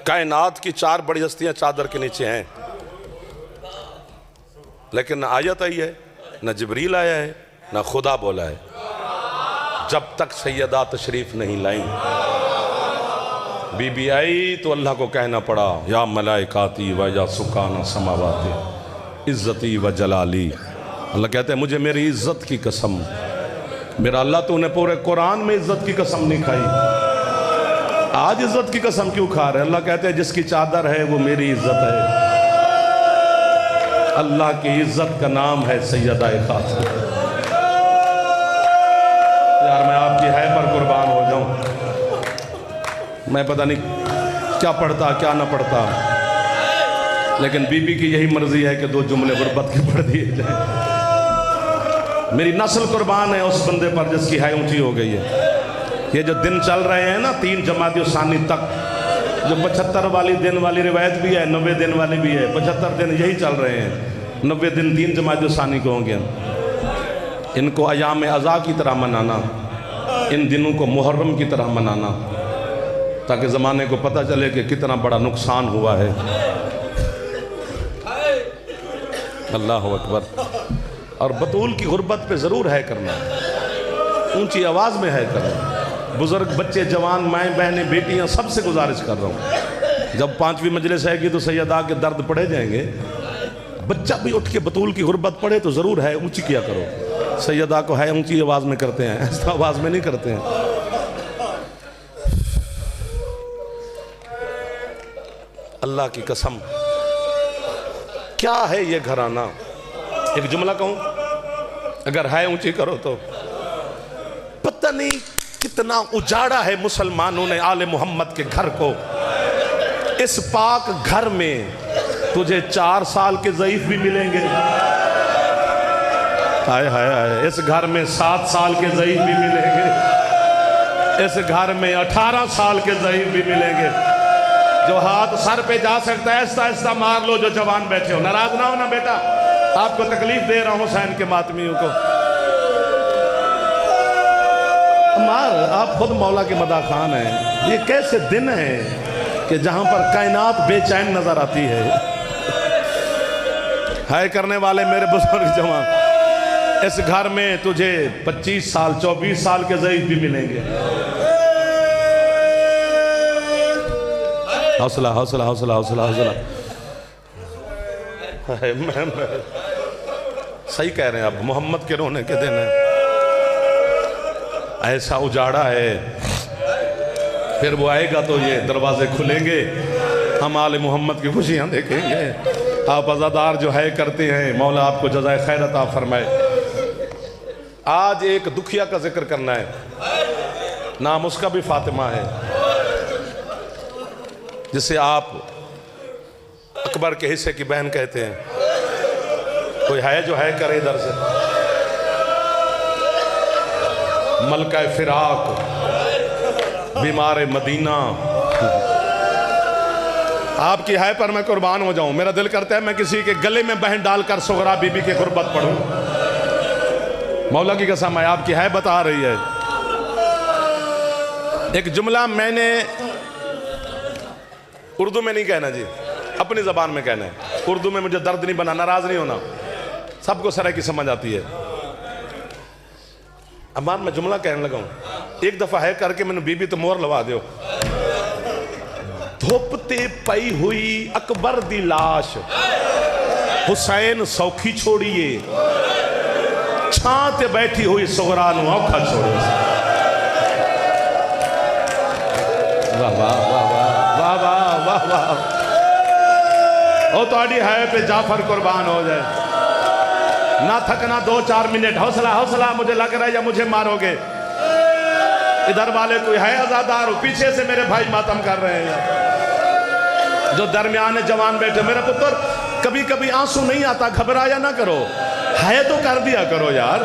کائنات کی 4 بڑی ہستیاں چادر کے نیچے ہیں، لیکن نہ آیت آئی ہے، نہ جبریل آیا ہے، نہ خدا بولا ہے، جب تک سیدہ تشریف نہیں لائیں۔ بی بی آئی تو اللہ کو کہنا پڑا یا ملائکاتی و یا سکان سماواتی عزتی و جلالی۔ اللہ کہتے ہیں مجھے میری عزت کی قسم، میرا اللہ تو نے پورے قرآن میں عزت کی قسم نہیں کھائی، آج عزت کی قسم کیوں کھا رہے؟ اللہ کہتے ہیں جس کی چادر ہے وہ میری عزت ہے۔ اللہ کی عزت کا نام ہے سیدہ خاتون۔ یار میں آپ کی حیا پر قربان ہو جاؤں، میں پتہ نہیں کیا پڑھتا کیا نہ پڑھتا، لیکن بی بی کی یہی مرضی ہے کہ 2 جملے غربت کے پڑھ دیے جائیں۔ میری نسل قربان ہے اس بندے پر جس کی حیا اونچی ہو گئی ہے۔ یہ جو دن چل رہے ہیں نا 3 جمادی الثانی تک، جو 75 والی دن والی روایت بھی ہے، 90 دن والی بھی ہے، 75 دن یہی چل رہے ہیں، 90 دن 3 جمادی الثانی کو ہوں گے۔ ان کو ایام عزا کی طرح منانا، ان دنوں کو محرم کی طرح منانا، تاکہ زمانے کو پتہ چلے کہ کتنا بڑا نقصان ہوا ہے۔ اللہ اکبر۔ اور بطول کی غربت پہ ضرور ہے کرنا، اونچی آواز میں ہے کرنا۔ بزرگ بچے جوان مائیں بہنیں بیٹیاں سب سے گزارش کر رہا ہوں، جب 5ویں مجلس ہے گی تو سیدہ کے درد پڑے جائیں گے، بچہ بھی اٹھ کے بطول کی غربت پڑھے تو ضرور ہے اونچی کیا کرو۔ سیدہ کو ہے اونچی آواز میں کرتے ہیں، ایسا آواز میں نہیں کرتے ہیں۔ اللہ کی قسم کیا ہے یہ گھرانہ؟ ایک جملہ کہوں، اگر ہے اونچی کرو تو پتہ نہیں کتنا اجاڑا ہے مسلمانوں نے آل محمد کے گھر کو۔ اس پاک گھر میں تجھے 4 سال کے ضعیف بھی ملیں گے، ہائے ہائے ہائے، اس گھر میں 7 سال کے ضعیف بھی ملیں گے، اس گھر میں 18 سال کے ضعیف بھی ملیں گے۔ جو ہاتھ سر پہ جا سکتا ہے ایسا ایسا مار لو جو جوان بیٹھے ہو، ناراض نہ ہونا بیٹا، آپ کو تکلیف دے رہا ہوں حسین کے ماتمیوں کو۔ مار، آپ خود مولا کے مداح خان ہیں۔ یہ کیسے دن ہیں کہ جہاں پر کائنات بے چین نظر آتی ہے؟ ہائے کرنے والے میرے بزرگ جوان، اس گھر میں تجھے 25 سال 24 سال کے ضعیف بھی ملیں گے۔ حوصلہ حوصلہ حوصلہ حوصلہ حوصلہ۔ صحیح کہہ رہے ہیں آپ، محمد کے رونے کے دن ہیں، ایسا اجاڑا ہے۔ پھر وہ آئے گا تو یہ دروازے کھلیں گے، ہم آل محمد کی خوشیاں دیکھیں گے۔ آپ عزادار جو ہے کرتے ہیں، مولا آپ کو جزائے خیر عطا فرمائے۔ آج ایک دکھیا کا ذکر کرنا ہے، نام اس کا بھی فاطمہ ہے، جسے آپ اکبر کے حصے کی بہن کہتے ہیں۔ کوئی ہے جو ہے کرے ادھر سے؟ ملکہ فراق، بیمار مدینہ، آپ کی ہے پر میں قربان ہو جاؤں۔ میرا دل کرتا ہے میں کسی کے گلے میں بہن ڈال کر سغرا بی بی کی غربت پڑھوں۔ مولا کی قسم ہے، آپ کی ہے بتا رہی ہے۔ ایک جملہ میں نے اردو میں نہیں کہنا جی، اپنی زبان میں کہنا ہے۔ اردو میں مجھے درد نہیں بنا، ناراض نہیں ہونا، سب کو سرے کی سمجھ آتی ہے۔ امان میں جملہ کہنے لگا ہوں، ایک دفعہ ہے کر کے میں نے بی بی تو مور لوا دیو۔ دھوپتے پئی ہوئی اکبر دی لاش، حسین سوکھی چھوڑیے، چھانتے بیٹھی ہوئی سغرا نو اوکھا چھوڑیے۔ واہ واہ واہ واہ واہ واہ واہ، او تاڑی ہے پہ جعفر قربان ہو جائے۔ نہ تھکنا 2-4 منٹ، حوصلہ حوصلہ، مجھے لگ رہا ہے یا مجھے مارو گے۔ ادھر والے کوئی ہے عزادار، پیچھے سے میرے بھائی ماتم کر رہے ہیں، جو درمیان جوان بیٹھے۔ میرے پتر کبھی کبھی آنسو نہیں آتا، گھبرایا نہ کرو، ہے تو کر دیا کرو یار۔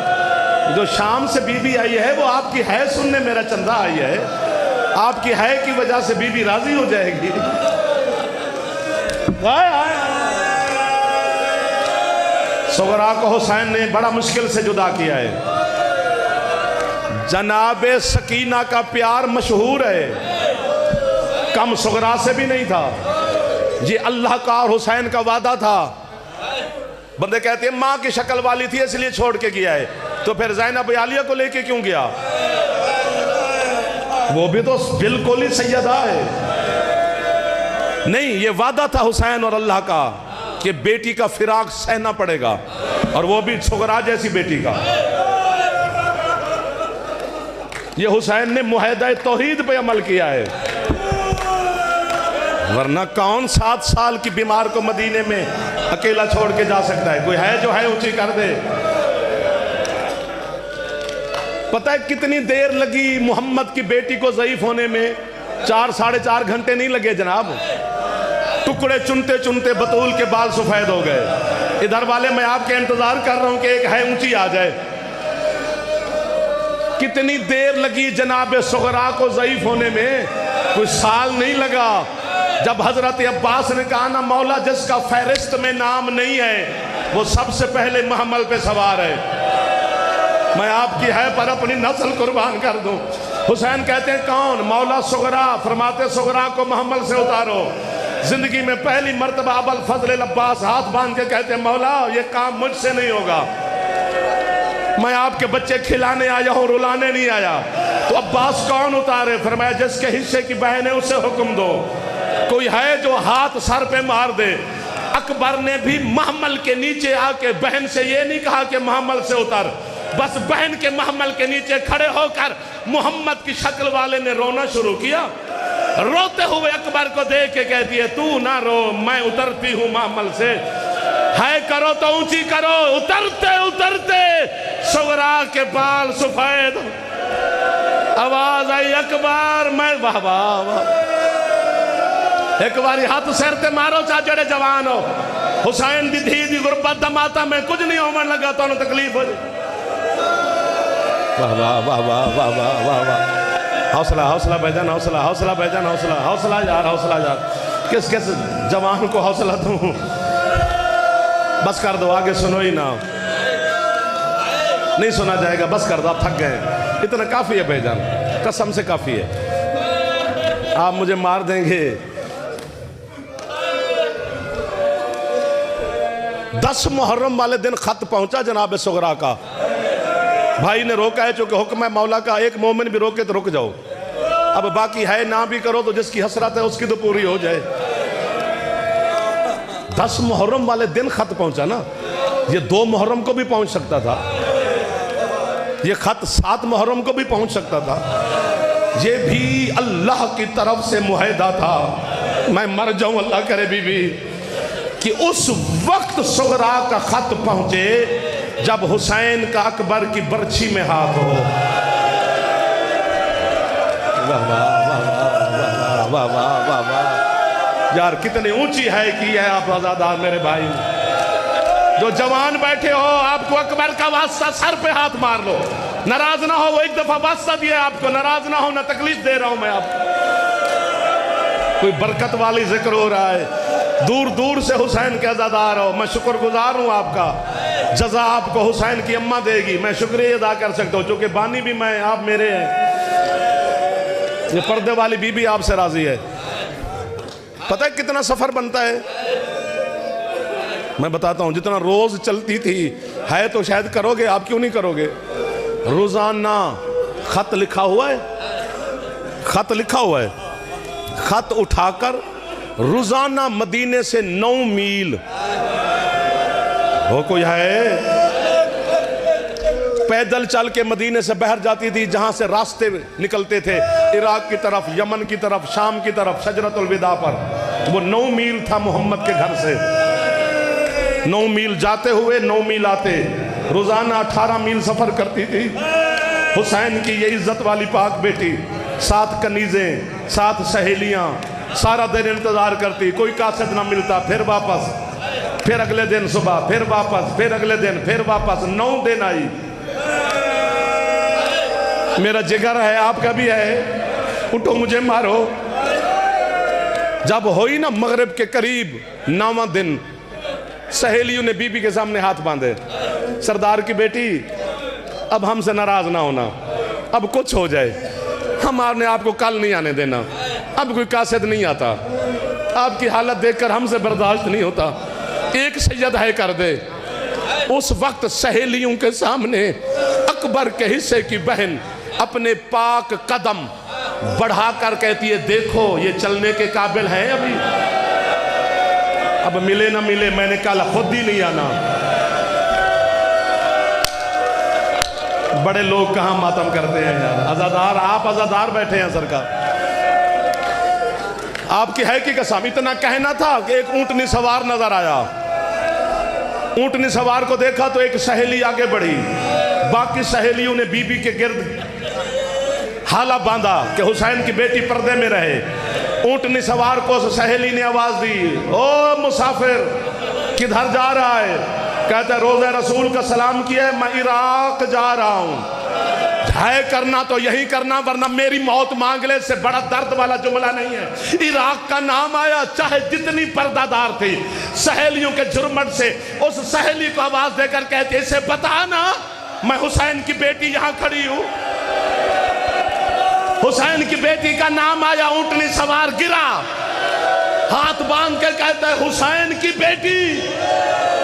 جو شام سے بی بی آئی ہے وہ آپ کی ہے سننے میرا چندہ آئی ہے، آپ کی ہے کی وجہ سے بی بی راضی ہو جائے گی۔ سغرا کو حسین نے بڑا مشکل سے جدا کیا ہے۔ جناب سکینہ کا پیار مشہور ہے، کم صغرا سے بھی نہیں تھا، یہ اللہ کا اور حسین کا وعدہ تھا۔ بندے کہتے ہیں ماں کی شکل والی تھی اس لیے چھوڑ کے گیا ہے، تو پھر زینب عالیہ کو لے کے کیوں گیا؟ وہ بھی تو بالکل ہی سیدہ ہے۔ نہیں، یہ وعدہ تھا حسین اور اللہ کا کہ بیٹی کا فراق سہنا پڑے گا، اور وہ بھی صغرا جیسی بیٹی کا۔ یہ حسین نے معاہدہ توحید پہ عمل کیا ہے، ورنہ کون 7 سال کی بیمار کو مدینے میں اکیلا چھوڑ کے جا سکتا ہے؟ کوئی ہے جو ہے اونچی کر دے۔ پتہ ہے کتنی دیر لگی محمد کی بیٹی کو ضعیف ہونے میں؟ 4-4.5 گھنٹے نہیں لگے جناب، ٹکڑے چنتے چنتے بطول کے بال سفید ہو گئے۔ ادھر والے میں آپ کے انتظار کر رہا ہوں کہ ایک ہے اونچی آ جائے۔ کتنی دیر لگی جناب صغرا کو ضعیف ہونے میں؟ کوئی سال نہیں لگا۔ جب حضرت عباس نے کہا نا مولا جس کا فہرست میں نام نہیں ہے وہ سب سے پہلے محمل پہ سوار ہے، میں آپ کی ہے پر اپنی نسل قربان کر دوں۔ حسین کہتے ہیں کون؟ مولا صغرا۔ فرماتے صغرا کو محمل سے اتارو۔ زندگی میں پہلی مرتبہ ابوالفضل العباس ہاتھ باندھ کے کہتے ہیں مولا یہ کام مجھ سے نہیں ہوگا، میں آپ کے بچے کھلانے آیا ہوں، رلانے نہیں آیا۔ تو عباس کون اتارے؟ فرمایا جس کے حصے کی بہن ہے اسے حکم دو۔ کوئی ہے جو ہاتھ سر پہ مار دے؟ اکبر نے بھی محمل کے نیچے آ کے بہن سے یہ نہیں کہا کہ محمل سے اتر، بس بہن کے محمل کے نیچے کھڑے ہو کر محمد کی شکل والے نے رونا شروع کیا۔ روتے ہوئے اکبر کو دیکھ کے کہتی ہے تو نہ رو، میں اترتی ہوں محمل سے۔ ہے کرو تو اونچی کرو۔ اترتے اترتے صغرا کے بال سفید، آواز آئی اکبر، میں واہ واہ واہ۔ ایک باری ہاتھ سیر تے مارو چاہ جڑے جوان ہو۔ حسین دی دھی دی غربت دماتا میں کچھ نہیں ہومن لگا تو انہوں تکلیف ہو جائے۔ واہ واہ واہ واہ واہ واہ واہ واہ۔ حوصلہ حوصلہ بھائی حوصلہ حوصلہ بھائی حوصلہ حوصلہ یار حوصلہ یار۔ کس کس جوان کو حوصلہ دوں؟ بس کر دو، آگے سنو ہی نہ، نہیں سنا جائے گا، بس کر دو، آپ تھک گئے۔ اتنا کافی ہے بھائی جان، قسم سے کافی ہے، آپ مجھے مار دیں گے۔ 10 محرم والے دن خط پہنچا جناب صغرا کا، بھائی نے روکا ہے چونکہ حکم ہے مولا کا، ایک مومن بھی روکے تو رک جاؤ، اب باقی ہے نہ بھی کرو تو جس کی حسرت ہے اس کی تو پوری ہو جائے۔ 10 محرم والے دن خط پہنچا نا، یہ 2 محرم کو بھی پہنچ سکتا تھا، یہ خط 7 محرم کو بھی پہنچ سکتا تھا، یہ بھی اللہ کی طرف سے معاہدہ تھا۔ میں مر جاؤں اللہ کرے بی بی کہ اس وقت صغرا کا خط پہنچے جب حسین کا اکبر کی برچھی میں ہاتھ ہو۔ واہ واہ واہ واہ واہ واہ، یار کتنی اونچی ہے کی ہے آپ آزادار میرے بھائی۔ جو جوان بیٹھے ہو آپ کو اکبر کا واسطہ سر پہ ہاتھ مار لو، ناراض نہ ہو، وہ ایک دفعہ واسطہ دیا آپ کو، ناراض نہ ہو، نہ تکلیف دے رہا ہوں میں آپ کو۔ کوئی برکت والی ذکر ہو رہا ہے، دور دور سے حسین کے عزادار ہو، میں شکر گزار ہوں آپ کا، جزا آپ کو حسین کی اماں دے گی، میں شکریہ ادا کر سکتا ہوں چونکہ بانی بھی میں، آپ میرے ہیں۔ یہ پردے والی بی بی آپ سے راضی ہے۔ پتہ ہے کتنا سفر بنتا ہے؟ میں بتاتا ہوں، جتنا روز چلتی تھی ہے تو شاید کرو گے، آپ کیوں نہیں کرو گے؟ روزانہ خط لکھا ہوا ہے، خط لکھا ہوا ہے، خط اٹھا کر روزانہ مدینے سے 9 میل، وہ کوئی ہے پیدل چل کے مدینے سے باہر جاتی تھی، جہاں سے راستے نکلتے تھے عراق کی طرف، یمن کی طرف، شام کی طرف، شجرۃ الوداع پر، وہ 9 میل تھا محمد کے گھر سے، 9 میل جاتے ہوئے 9 میل آتے، روزانہ 18 میل سفر کرتی تھی حسین کی یہ عزت والی پاک بیٹی، 7 کنیزیں، 7 سہیلیاں، سارا دن انتظار کرتی، کوئی قاصد نہ ملتا، پھر واپس، پھر اگلے دن صبح، پھر واپس، پھر اگلے دن، پھر واپس، 9 دن آئی۔ میرا جگر ہے، آپ کا بھی ہے، اٹھو مجھے مارو۔ جب ہوئی نا مغرب کے قریب 9واں دن، سہیلیوں نے بی بی کے سامنے ہاتھ باندھے، سردار کی بیٹی اب ہم سے ناراض نہ ہونا، اب کچھ ہو جائے، ہم نے آپ کو کل نہیں آنے دینا، اب کوئی قاصد نہیں آتا، آپ کی حالت دیکھ کر ہم سے برداشت نہیں ہوتا، ایک سید ہے کر دے۔ اس وقت سہیلیوں کے سامنے اکبر کے حصے کی بہن اپنے پاک قدم بڑھا کر کہتی ہے دیکھو یہ چلنے کے قابل ہیں ابھی، اب ملے نہ ملے میں نے کہا خود ہی نہیں آنا۔ بڑے لوگ کہاں ماتم کرتے ہیں یار، عزادار آپ عزادار بیٹھے ہیں سرکار، آپ کی ہے کی قسم۔ اتنا کہنا تھا کہ ایک اونٹنی سوار نظر آیا، اونٹنی سوار کو دیکھا تو ایک سہیلی آگے بڑھی، باقی سہیلیوں نے بی بی کے گرد حالہ باندھا کہ حسین کی بیٹی پردے میں رہے۔ اونٹنی سوار کو سہیلی نے آواز دی، او مسافر کدھر جا رہا ہے؟ کہتا ہے روضہ رسول کا سلام کیا ہے، میں عراق جا رہا ہوں۔ ہے کرنا تو یہی کرنا ورنہ میری موت مانگ لے، سے بڑا درد والا جملہ نہیں ہے۔ عراق کا نام آیا، چاہے جتنی پردہ دار تھی سہیلیوں کے جرمٹ سے اس سہیلی کو آواز دے کر کہتے اسے بتانا میں حسین کی بیٹی یہاں کھڑی ہوں۔ حسین کی بیٹی کا نام آیا، اونٹنی سوار گرا، ہاتھ باندھ کے کہتا ہے حسین کی بیٹی،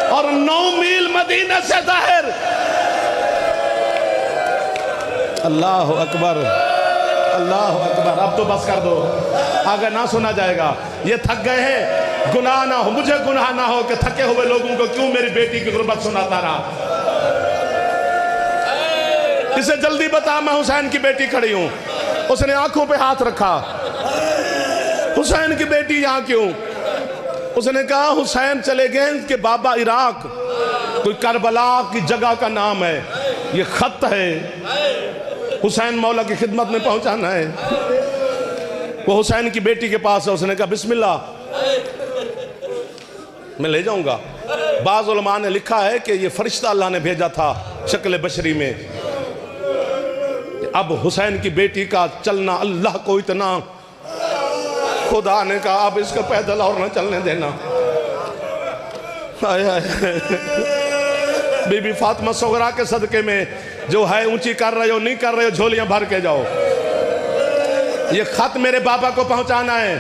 اور 9 میل مدینہ سے ظاہر۔ اللہ اکبر اللہ اکبر، اب تو بس کر دو، آگے نہ سنا جائے گا۔ یہ تھک گئے ہیں، گناہ نہ ہو، مجھے گناہ نہ ہو کہ تھکے ہوئے لوگوں کو کیوں میری بیٹی کی غربت سناتا رہا۔ اسے جلدی بتا میں حسین کی بیٹی کھڑی ہوں۔ اس نے آنکھوں پہ ہاتھ رکھا، حسین کی بیٹی یہاں کیوں؟ اس نے کہا حسین چلے گئے کہ بابا عراق، کوئی کربلا کی جگہ کا نام ہے، یہ خط ہے، حسین مولا کی خدمت میں پہنچانا ہے۔ وہ حسین کی بیٹی کے پاس ہے، اس نے کہا بسم اللہ میں لے جاؤں گا۔ بعض علماء نے لکھا ہے کہ یہ فرشتہ اللہ نے بھیجا تھا شکل بشری میں۔ اب حسین کی بیٹی کا چلنا اللہ کو اتنا، خدا نے کہا اب اس کو پیدل اور نہ چلنے دینا۔ بی بی فاطمہ صغرا کے صدقے میں جو ہے اونچی کر رہے ہو نہیں کر رہے ہو جھولیاں بھر کے جاؤ، یہ خط میرے بابا کو پہنچانا ہے۔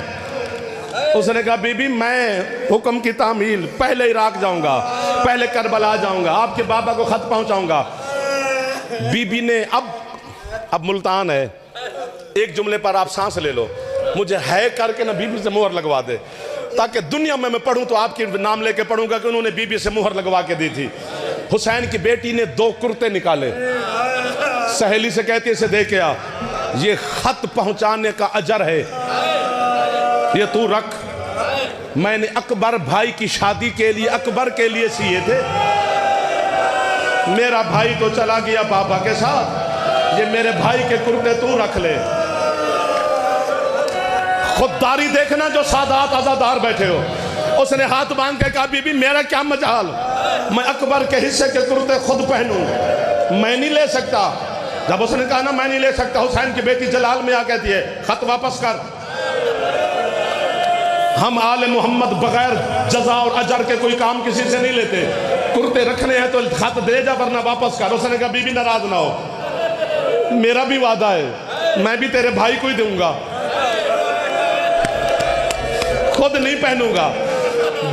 اس نے کہا بی بی میں حکم کی تعمیل پہلے عراق جاؤں گا، پہلے کربلا جاؤں گا، آپ کے بابا کو خط پہنچاؤں گا۔ بی بی نے اب ملتان ہے، ایک جملے پر آپ سانس لے لو، مجھے ہے کر کے نہ بی بی سے مہر لگوا دے، تاکہ دنیا میں پڑھوں تو آپ کی نام لے کے پڑھوں گا کہ انہوں نے بی بی سے مہر لگوا کے دی تھی۔ حسین کی بیٹی نے 2 کرتے نکالے، سہیلی سے کہتی ہے اسے دے کے آ، یہ خط پہنچانے کا اجر ہے، یہ تو رکھ، میں نے اکبر بھائی کی شادی کے لیے اکبر کے لیے سیے تھے، میرا بھائی تو چلا گیا بابا کے ساتھ، یہ میرے بھائی کے کرتے تو رکھ لے۔ خودداری دیکھنا جو سادات عزادار بیٹھے ہو۔ اس نے ہاتھ باندھ کے کہا بی بی میرا کیا مجال، میں اکبر کے حصے کے کرتے خود پہنوں، میں نہیں لے سکتا۔ جب اس نے کہا نا میں نہیں لے سکتا، حسین کی بیٹی جلال میں آ کہتی ہے خط واپس کر، ہم آل محمد بغیر جزا اور اجر کے کوئی کام کسی سے نہیں لیتے، کرتے رکھنے ہیں تو خط دے جا ورنہ واپس کر۔ اس نے کہا بی بی ناراض نہ ہو، میرا بھی وعدہ ہے، میں بھی تیرے بھائی کو ہی دوں گا، خود نہیں پہنوں گا۔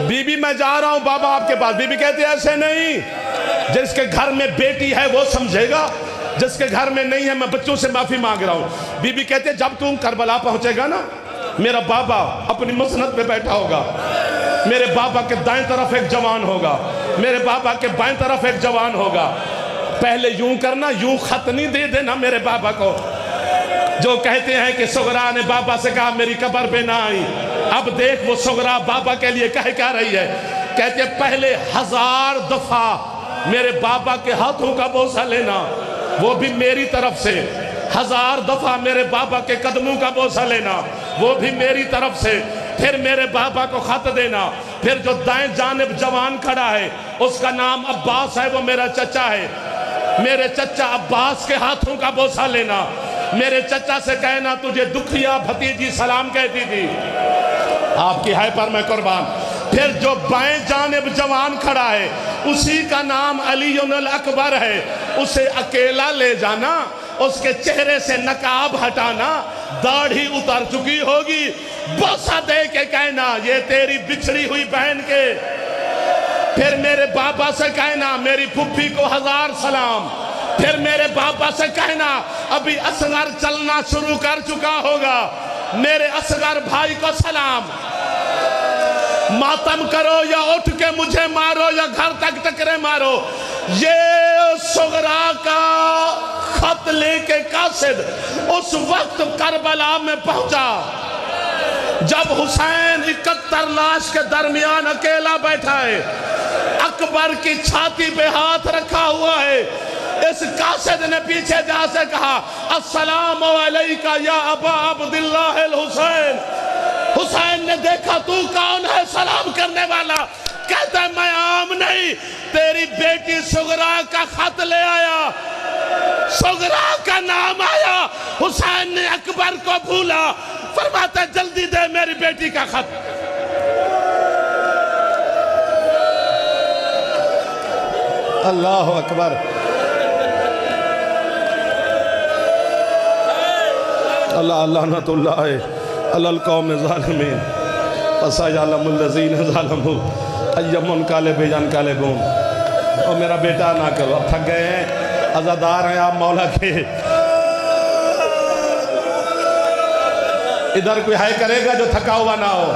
بی بی میں جا رہا ہوں بابا آپ کے پاس۔ بی بی کہتی ہے ایسے نہیں، جس کے گھر میں بیٹی ہے وہ سمجھے گا، جس کے گھر میں نہیں ہے میں بچوں سے معافی مانگ رہا ہوں۔ بی بی کہتے ہیں جب تم کربلا پہنچے گا نا، میرا بابا اپنی مسند پہ بیٹھا ہوگا، میرے بابا کے دائیں طرف ایک جوان ہوگا، میرے بابا کے بائیں طرف ایک جوان ہوگا، پہلے یوں کرنا، یوں خط نہیں دے دینا میرے بابا کو۔ جو کہتے ہیں کہ صغرا نے بابا سے کہا میری قبر پہ نہ آئی، اب دیکھ وہ صغرا بابا کے لیے کہہ کیا رہی ہے، کہتے ہیں پہلے 1000 دفعہ میرے بابا کے ہاتھوں کا بوسہ لینا، وہ بھی میری طرف سے، 1000 دفعہ میرے بابا کے قدموں کا بوسہ لینا، وہ بھی میری طرف سے، پھر میرے بابا کو خط دینا، پھر جو دائیں جانب جوان کھڑا ہے اس کا نام عباس ہے، وہ میرا چچا ہے، میرے چچا عباس کے ہاتھوں کا بوسہ لینا، میرے چچا سے کہنا تجھے دکھیا بھتیجی سلام کہتی تھی، آپ کی ہے پر میں قربان۔ پھر جو بائیں جانب جوان کھڑا ہے اسی کا نام علی الاکبر ہے، اسے اکیلا لے جانا، اس کے چہرے سے نقاب ہٹانا، داڑھی اتر چکی ہوگی، بوسہ دے کے کہنا یہ تیری بچھڑی ہوئی بہن کے، پھر میرے بابا سے کہنا میری پھپھی کو 1000 سلام، پھر میرے بابا سے کہنا ابھی اصغر چلنا شروع کر چکا ہوگا، میرے اصغر بھائی کو سلام، ماتم کرو یا اٹھ کے مجھے مارو یا گھر تک ٹکرے مارو۔ یہ صغرا کا خط لے کے قاصد اس وقت کربلا میں پہنچا جب حسین 71 لاش کے درمیان اکیلا بیٹھا ہے، اکبر کی چھاتی پہ ہاتھ رکھا ہوا ہے۔ اس قاصد نے پیچھے جا سے کہا السلام علیکہ یا ابا عبداللہ الحسین۔ حسین نے دیکھا تو کون ہے سلام کرنے والا؟ کہتا ہے میں عام نہیں، تیری بیٹی صغرا کا خط لے آیا، صغرا کا نام آیا۔ حسین نے اکبر کو بھولا، فرماتا ہے جلدی دے میری بیٹی کا خط۔ اللہ اکبر۔ اللہ لعنت اللہ علی القوم ظالمین فسیعلم الذین ظلموا ای منقلب ینقلبون۔ اور میرا بیٹا نہ کرو، اب تھک گئے ہیں، عزادار ہیں آپ مولا کے۔ ادھر کوئی ہے کرے گا جو تھکا ہوا نہ ہو؟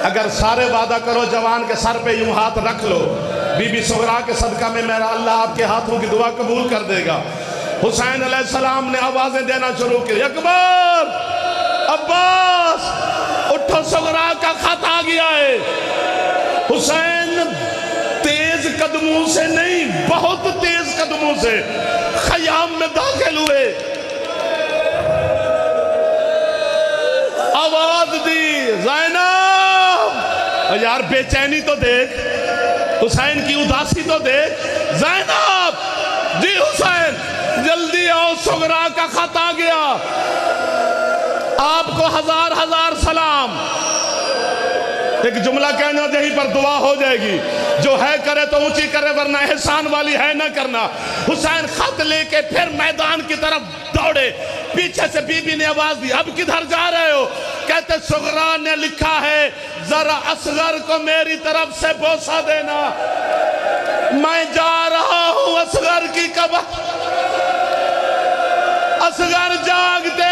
اگر سارے وعدہ کرو جوان کے سر پہ یوں ہاتھ رکھ لو، بی بی صغرا کے صدقہ میں میرا اللہ آپ کے ہاتھوں کی دعا قبول کر دے گا۔ حسین علیہ السلام نے آوازیں دینا شروع کی، اکبر، عباس، اٹھو صغرا کا خط آ گیا ہے۔ حسین تیز قدموں سے نہیں، بہت تیز قدموں سے خیام میں داخل ہوئے، آواز دی زینب۔ یار بے چینی تو دیکھ، حسین کی اداسی تو دیکھ۔ زینب، جی حسین جلدی آؤ، صغرا کا خط آ گیا، آپ کو 1000 سلام۔ ایک جملہ کہنا جہیں پر دعا ہو جائے گی، جو ہے کرے تو اونچی کرے ورنہ احسان والی ہے نہ کرنا۔ حسین خط لے کے پھر میدان کی طرف دوڑے، پیچھے سے بی بی نے آواز دی اب کدھر جا رہے ہو؟ کہتے صغرا نے لکھا ہے ذرا اصغر کو میری طرف سے بوسہ دینا، میں جا رہا ہوں اصغر کی قبر۔ اصغر جاگتے